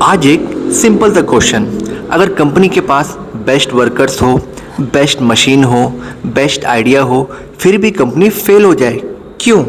आज एक सिंपल सा क्वेश्चन, अगर कंपनी के पास बेस्ट वर्कर्स हो, बेस्ट मशीन हो, बेस्ट आइडिया हो, फिर भी कंपनी फेल हो जाए, क्यों?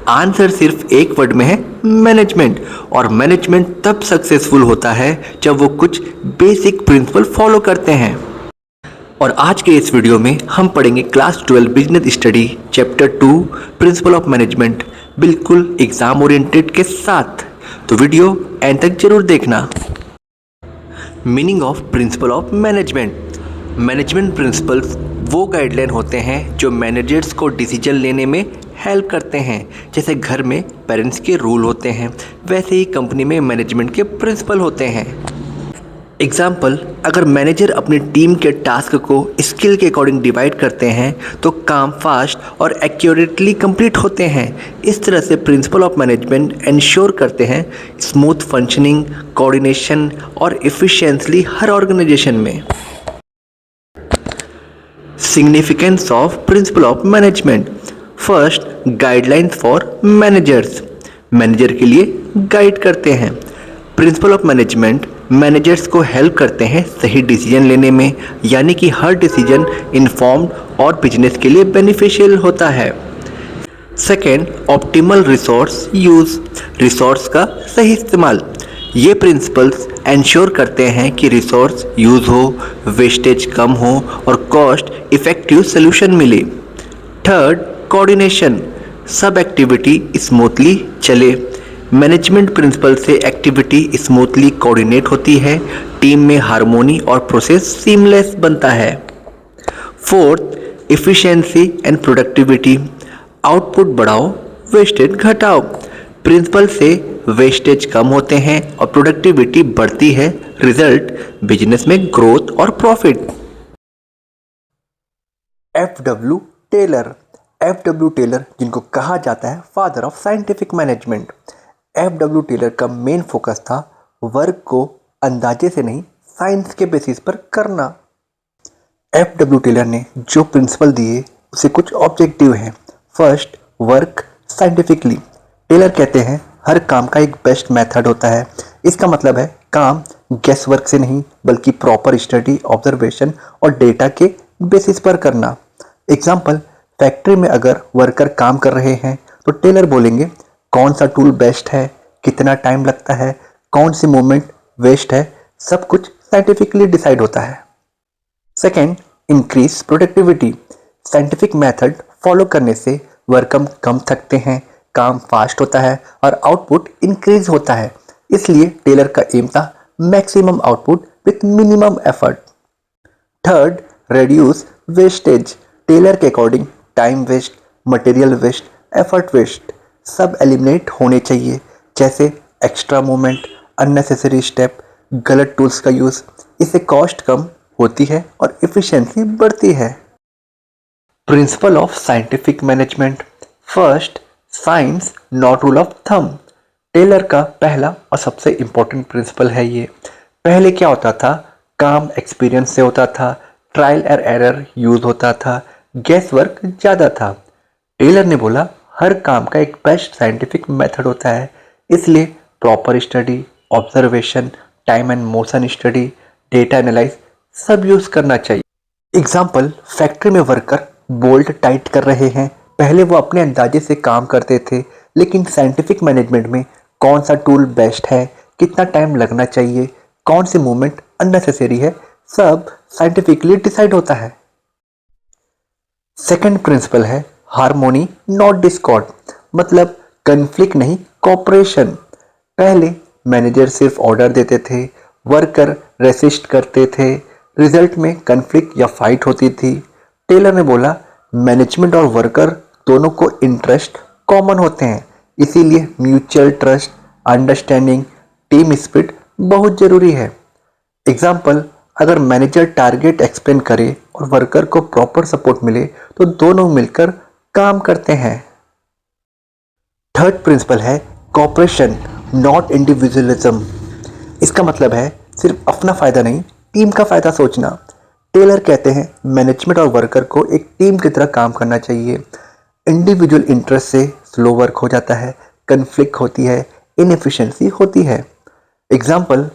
आंसर सिर्फ एक वर्ड में है, मैनेजमेंट। और मैनेजमेंट तब सक्सेसफुल होता है जब वो कुछ बेसिक प्रिंसिपल फॉलो करते हैं। और आज के इस वीडियो में हम पढ़ेंगे class 12 business study chapter 2 principle of management, बिल्कुल एग्जाम ओरिएंटेड के साथ। तो वीडियो एंड तक जरूर देखना। Meaning of principle of management. Management principles वो गाइडलाइन होते हैं जो मैनेजर्स को डिसीजन लेने में हेल्प करते हैं। जैसे घर में पेरेंट्स के रूल होते हैं, वैसे ही कंपनी में मैनेजमेंट के प्रिंसिपल होते हैं। एग्जाम्पल, अगर मैनेजर अपनी टीम के टास्क को स्किल के अकॉर्डिंग डिवाइड करते हैं तो काम फास्ट और एक्यूरेटली कंप्लीट होते हैं। इस तरह से प्रिंसिपल ऑफ मैनेजमेंट इंश्योर करते हैं स्मूथ फंक्शनिंग, कोऑर्डिनेशन और एफिशिएंसी हर ऑर्गेनाइजेशन में। Significance of principle of management. First, guidelines for managers. Manager के लिए गाइड करते हैं। प्रिंसिपल ऑफ मैनेजमेंट मैनेजर्स को हेल्प करते हैं सही डिसीजन लेने में, यानी कि हर डिसीजन इन्फॉर्म्ड और बिजनेस के लिए बेनिफिशियल होता है। Second, optimal resource use. Resource का सही इस्तेमाल। ये प्रिंसिपल्स इंश्योर करते हैं कि रिसोर्स यूज़ हो, वेस्टेज कम हो और कॉस्ट इफ़ेक्टिव सोल्यूशन मिले। Third, coordination. सब एक्टिविटी स्मूथली चले। मैनेजमेंट प्रिंसिपल से एक्टिविटी स्मूथली कोऑर्डिनेट होती है, टीम में हार्मोनी और प्रोसेस सीमलेस बनता है। Fourth, efficiency and productivity. Output बढ़ाओ, वेस्टेज घटाओ। प्रिंसिपल से वेस्टेज कम होते हैं और प्रोडक्टिविटी बढ़ती है। रिजल्ट, बिजनेस में ग्रोथ और profit. F W. Taylor. F W. Taylor, जिनको कहा जाता है father of scientific management. F W. Taylor का मेन फोकस था वर्क को अंदाजे से नहीं, साइंस के बेसिस पर करना। एफ.डब्ल्यू. टेलर ने जो प्रिंसिपल दिए उसे कुछ ऑब्जेक्टिव हैं। First, work scientifically. टेलर कहते हैं हर काम का एक बेस्ट मेथड होता है। इसका मतलब है काम गेस वर्क से नहीं बल्कि प्रॉपर स्टडी, ऑब्जर्वेशन और डेटा के बेसिस पर करना। एग्जाम्पल, फैक्ट्री में अगर वर्कर काम कर रहे हैं तो टेलर बोलेंगे कौन सा टूल बेस्ट है, कितना टाइम लगता है, कौन सी मूवमेंट वेस्ट है, सब कुछ साइंटिफिकली डिसाइड होता है। Second, increase productivity. Scientific method follow करने से वर्कर कम थकते हैं, काम फास्ट होता है और आउटपुट इंक्रीज होता है। इसलिए टेलर का एम था maximum output with minimum effort. Third, reduce wastage. Taylor के according time waste, material waste, effort waste सब एलिमिनेट होने चाहिए, जैसे एक्स्ट्रा मूवमेंट, अननेसेसरी स्टेप, गलत टूल्स का यूज़। इससे कॉस्ट कम होती है और एफिशिएंसी बढ़ती है। Principle of scientific management. First, science not rule of thumb. Taylor का पहला और सबसे इम्पोर्टेंट प्रिंसिपल है ये। पहले क्या होता था, काम एक्सपीरियंस से होता था, ट्रायल और एरर यूज होता था, गैस वर्क ज़्यादा था। टेलर ने बोला हर काम का एक बेस्ट साइंटिफिक मेथड होता है, इसलिए proper study, observation, time and motion study, data analyse सब यूज़ करना चाहिए। एग्जाम्पल, फैक्ट्री में वर्कर बोल्ट टाइट कर रहे हैं। पहले वो अपने अंदाजे से काम करते थे, लेकिन साइंटिफिक मैनेजमेंट में कौन सा टूल बेस्ट है, कितना टाइम लगना चाहिए, कौन सी मूवमेंट अननेसेसरी है, सब साइंटिफिकली डिसाइड होता है। सेकंड प्रिंसिपल है हार्मोनी नॉट डिस्कॉर्ड, मतलब कन्फ्लिक्ट नहीं, कोऑपरेशन। पहले मैनेजर सिर्फ ऑर्डर देते थे, वर्कर रेसिस्ट करते थे, रिजल्ट में कन्फ्लिक्ट या फाइट होती थी। टेलर ने बोला मैनेजमेंट और वर्कर दोनों को इंटरेस्ट कॉमन होते हैं, इसीलिए mutual trust, understanding, team spirit बहुत ज़रूरी है। एग्जाम्पल, अगर मैनेजर टारगेट एक्सप्लेन करे और वर्कर को प्रॉपर सपोर्ट मिले तो दोनों मिलकर काम करते हैं। थर्ड प्रिंसिपल है कोऑपरेशन नॉट इंडिविजुअलिज्म। इसका मतलब है सिर्फ अपना फ़ायदा नहीं, टीम का फ़ायदा सोचना। टेलर कहते हैं मैनेजमेंट और वर्कर को एक टीम की तरह काम करना चाहिए। इंडिविजुअल इंटरेस्ट से स्लो वर्क हो जाता है, कन्फ्लिक्ट होती है, इनएफिशिएंसी होती है। एग्जाम्पल,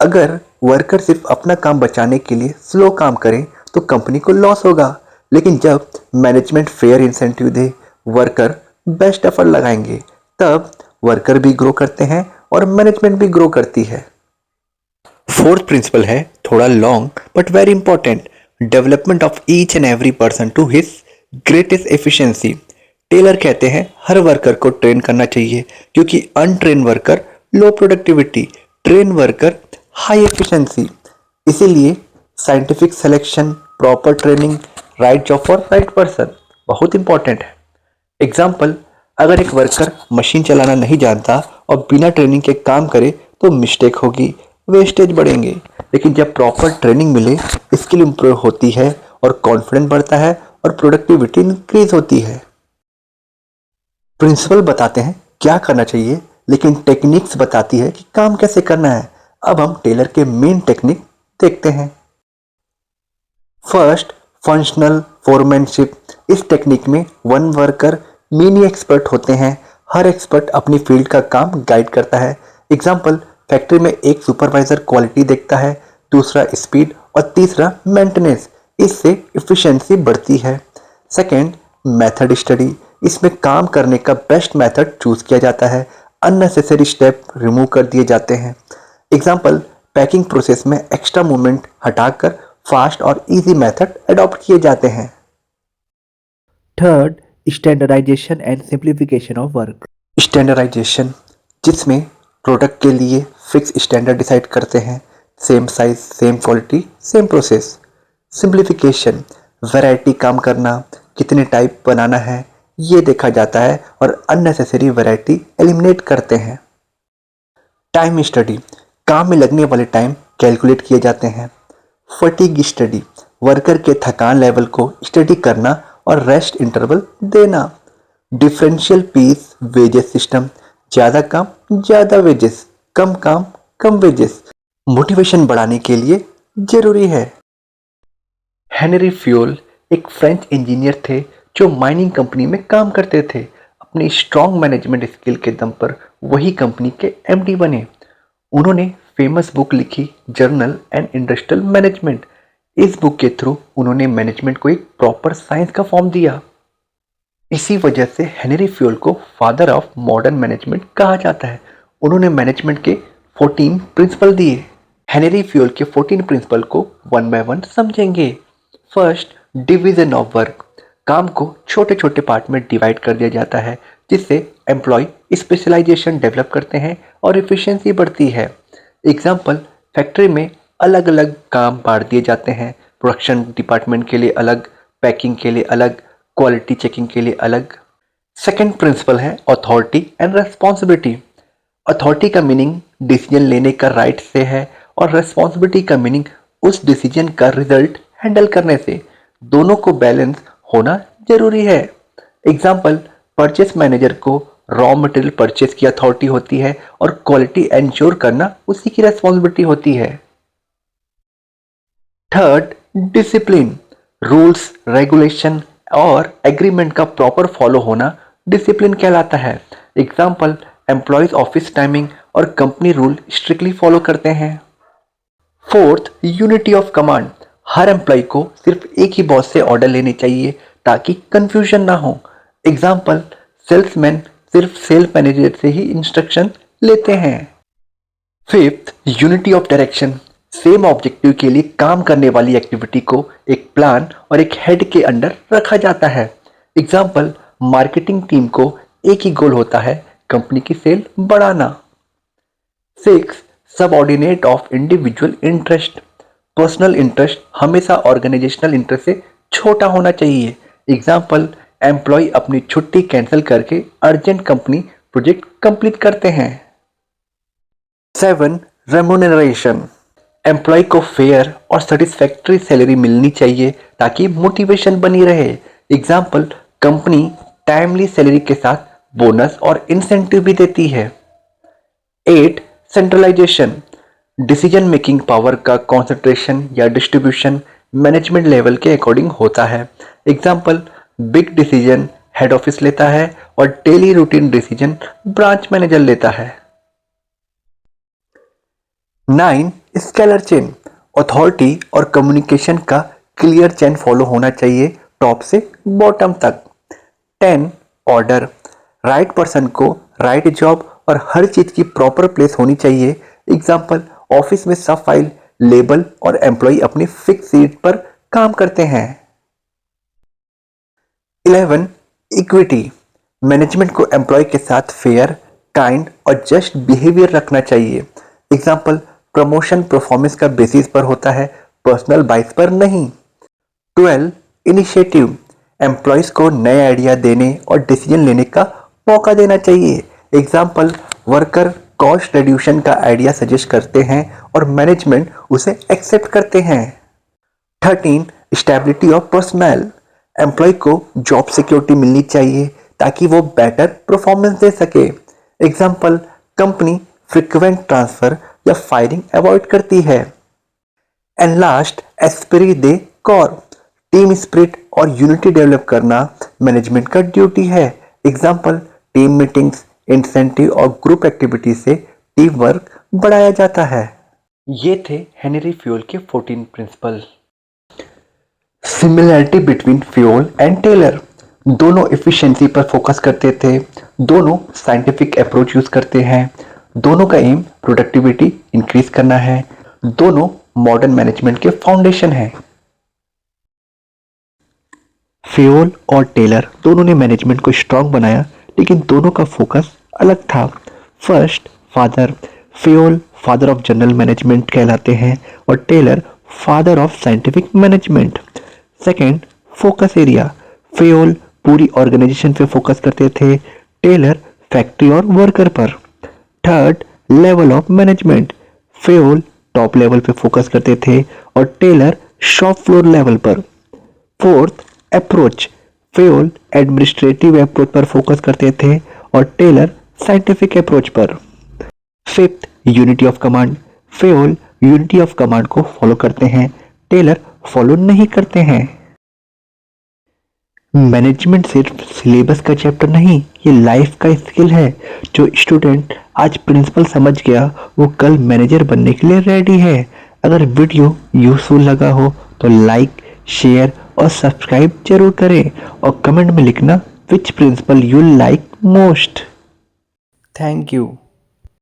अगर वर्कर सिर्फ अपना काम बचाने के लिए स्लो काम करें तो कंपनी को लॉस होगा, लेकिन जब मैनेजमेंट फेयर इंसेंटिव दे, वर्कर बेस्ट एफर्ट लगाएंगे, तब वर्कर भी ग्रो करते हैं और मैनेजमेंट भी ग्रो करती है। फोर्थ प्रिंसिपल है थोड़ा long but very important, development of each and every person to his greatest efficiency. Taylor कहते हैं हर वर्कर को ट्रेन करना चाहिए, क्योंकि untrain worker low productivity, train worker high efficiency. इसीलिए scientific selection, proper training, right job for right person बहुत important है। एग्जाम्पल, अगर एक वर्कर मशीन चलाना नहीं जानता और बिना ट्रेनिंग के काम करे तो मिस्टेक होगी, वेस्टेज बढ़ेंगे। लेकिन जब प्रॉपर ट्रेनिंग मिले, स्किल इंप्रूव होती है और कॉन्फिडेंस बढ़ता है और प्रोडक्टिविटी इंक्रीज होती है। प्रिंसिपल बताते हैं क्या करना चाहिए, लेकिन टेक्निक्स बताती है कि काम कैसे करना है। अब हम टेलर के मेन टेक्निक देखते हैं। First, functional foremanship. इस टेक्निक में वन वर्कर मिनी एक्सपर्ट होते हैं। हर एक्सपर्ट अपनी फील्ड का काम गाइड करता है। एग्जाम्पल, फैक्ट्री में एक सुपरवाइजर क्वालिटी देखता है, दूसरा स्पीड और तीसरा मेंटेनेंस। इससे इफिशिएंसी बढ़ती है। Second, method study. इसमें काम करने का बेस्ट मेथड चूज किया जाता है, अननेसेसरी स्टेप रिमूव कर दिए जाते हैं। एग्जाम्पल, पैकिंग प्रोसेस में एक्स्ट्रा मूवमेंट हटाकर फास्ट और इजी मेथड अडॉप्ट किए जाते हैं। Third, standardisation and simplification of work. Standardisation, जिसमें प्रोडक्ट के लिए फिक्स स्टैंडर्ड डिसाइड करते हैं, same size, same quality, same process. Simplification, variety काम करना, कितने टाइप बनाना है ये देखा जाता है और अननेसेसरी वैरायटी एलिमिनेट करते हैं। टाइम स्टडी, काम में लगने वाले टाइम कैलकुलेट किए जाते हैं। फटीग स्टडी, वर्कर के थकान लेवल को स्टडी करना और रेस्ट इंटरवल देना। डिफरेंशियल पीस वेजेस सिस्टम, ज़्यादा काम ज़्यादा वेजेस, कम काम कम वेजेस, मोटिवेशन बढ़ाने के लिए जरूरी है। हेनरी फ्यूल एक फ्रेंच इंजीनियर थे जो माइनिंग कंपनी में काम करते थे। अपनी स्ट्रॉन्ग मैनेजमेंट स्किल के दम पर वही कंपनी के एमडी बने। उन्होंने फेमस बुक लिखी, जर्नल एंड इंडस्ट्रियल मैनेजमेंट। इस बुक के थ्रू उन्होंने मैनेजमेंट को एक प्रॉपर साइंस का फॉर्म दिया। इसी वजह से हेनरी फ्यूल को फादर ऑफ मॉडर्न मैनेजमेंट कहा जाता है। उन्होंने मैनेजमेंट के 14 प्रिंसिपल दिए। हेनरी फ्यूल के 14 प्रिंसिपल को वन बाय वन समझेंगे। First, division of work. काम को छोटे छोटे पार्ट में डिवाइड कर दिया जाता है, जिससे एम्प्लॉय स्पेशलाइजेशन डेवलप करते हैं और एफिशिएंसी बढ़ती है। एग्जाम्पल, फैक्ट्री में अलग अलग काम बांट दिए जाते हैं, प्रोडक्शन डिपार्टमेंट के लिए अलग, पैकिंग के लिए अलग, क्वालिटी चेकिंग के लिए अलग। सेकेंड प्रिंसिपल है अथॉरिटी एंड रेस्पॉन्सिबिलिटी। अथॉरिटी का मीनिंग डिसीजन लेने का राइट से है और रेस्पॉन्सिबिलिटी का मीनिंग उस डिसीजन का रिजल्ट हैंडल करने से। दोनों को बैलेंस होना जरूरी है। एग्जाम्पल, परचेस मैनेजर को रॉ मटेरियल परचेस की अथॉरिटी होती है और क्वालिटी एंश्योर करना उसी की रेस्पॉन्सिबिलिटी होती है। Third, discipline. रूल्स, रेगुलेशन और एग्रीमेंट का प्रॉपर फॉलो होना डिसिप्लिन कहलाता है। एग्जाम्पल, एम्प्लॉयज ऑफिस टाइमिंग और कंपनी रूल स्ट्रिक्टली फॉलो करते हैं। Fourth, unity of command. हर एम्प्लॉय को सिर्फ एक ही बॉस से ऑर्डर लेने चाहिए ताकि कंफ्यूजन ना हो। एग्जाम्पल, सेल्समैन सिर्फ सेल मैनेजर से ही इंस्ट्रक्शन लेते हैं। Fifth, unity of direction. Same objective के लिए काम करने वाली एक्टिविटी को एक प्लान और एक हेड के अंडर रखा जाता है। एग्जाम्पल, मार्केटिंग टीम को एक ही गोल होता है, कंपनी की सेल बढ़ाना। Six, subordinate of individual interest. Personal interest हमेशा ऑर्गेनाइजेशनल इंटरेस्ट से छोटा होना चाहिए। एग्जाम्पल, एम्प्लॉय अपनी छुट्टी कैंसिल करके अर्जेंट कंपनी प्रोजेक्ट कंप्लीट करते हैं। 7, रेम्यूनरेशन। एम्प्लॉय को फेयर और सेटिस्फैक्टरी सैलरी मिलनी चाहिए ताकि मोटिवेशन बनी रहे। एग्जाम्पल, कंपनी टाइमली सैलरी के साथ बोनस और इंसेंटिव भी देती है। 8, सेंट्रलाइजेशन। डिसीजन मेकिंग पावर का कॉन्सेंट्रेशन या डिस्ट्रीब्यूशन मैनेजमेंट लेवल के अकॉर्डिंग होता है। Example, big decision head office लेता है और daily routine decision branch manager लेता है। 9, स्केलर चेन, अथॉरिटी और कम्युनिकेशन का क्लियर चेन फॉलो होना चाहिए टॉप से बॉटम तक। 10 ऑर्डर, राइट पर्सन को राइट जॉब और हर चीज की प्रॉपर प्लेस होनी चाहिए। एग्जाम्पल, ऑफिस में सब फाइल लेबल और एम्प्लॉय अपनी फिक्स सीट पर काम करते हैं। 11 इक्विटी, मैनेजमेंट को एम्प्लॉय के साथ फेयर, काइंड और जस्ट बिहेवियर रखना चाहिए। एग्जाम्पल, प्रमोशन परफॉर्मेंस का बेसिस पर होता है, पर्सनल बाइस पर नहीं। 12 इनिशिएटिव, एम्प्लॉयज को नए आइडिया देने और डिसीजन लेने का मौका देना चाहिए। एग्जाम्पल, वर्कर कॉस्ट रिड्यूशन का आइडिया सजेस्ट करते हैं और मैनेजमेंट उसे एक्सेप्ट करते हैं। 13 स्टेबिलिटी ऑफ पर्सनल, एम्प्लॉय को जॉब सिक्योरिटी मिलनी चाहिए ताकि वो बेटर परफॉर्मेंस दे सके। एग्जाम्पल, कंपनी फ्रिक्वेंट ट्रांसफर या फायरिंग अवॉइड करती है। And last, esprit de corps, team spirit और यूनिटी डेवलप करना मैनेजमेंट का ड्यूटी है। एग्जाम्पल, टीम मीटिंग्स, इंसेंटिव और ग्रुप एक्टिविटी से टीम वर्क बढ़ाया जाता है। ये थे हेनरी फ्यूल के 14 principle. Similarity between Fayol and Taylor, दोनों एफिशिएंसी पर फोकस करते थे, दोनों साइंटिफिक अप्रोच यूज करते हैं, दोनों का एम प्रोडक्टिविटी इंक्रीज करना है, दोनों मॉडर्न मैनेजमेंट के फाउंडेशन है। फ्यूल और टेलर दोनों ने मैनेजमेंट को स्ट्रांग बनाया, लेकिन दोनों का फोकस अलग था। First, father, Fayol father of general management कहलाते हैं और Taylor father of scientific management. Second, focus area, Fayol पूरी ऑर्गेनाइजेशन पे फोकस करते थे, टेलर फैक्ट्री और वर्कर पर। Third, level of management, Fayol top level पे फोकस करते थे और टेलर शॉप फ्लोर लेवल पर। Fourth, approach, Fayol administrative approach पर फोकस करते थे और टेलर साइंटिफिक अप्रोच पर। Fifth, unity of command, fuel unity of command को फॉलो करते हैं, टेलर फॉलो नहीं करते हैं। मैनेजमेंट सिर्फ सिलेबस का चैप्टर नहीं, ये लाइफ का स्किल है। जो स्टूडेंट आज प्रिंसिपल समझ गया वो कल मैनेजर बनने के लिए रेडी है। अगर वीडियो यूजफुल लगा हो तो लाइक, शेयर और सब्सक्राइब जरूर करें और कमेंट में लिखना which principle you like most. Thank you.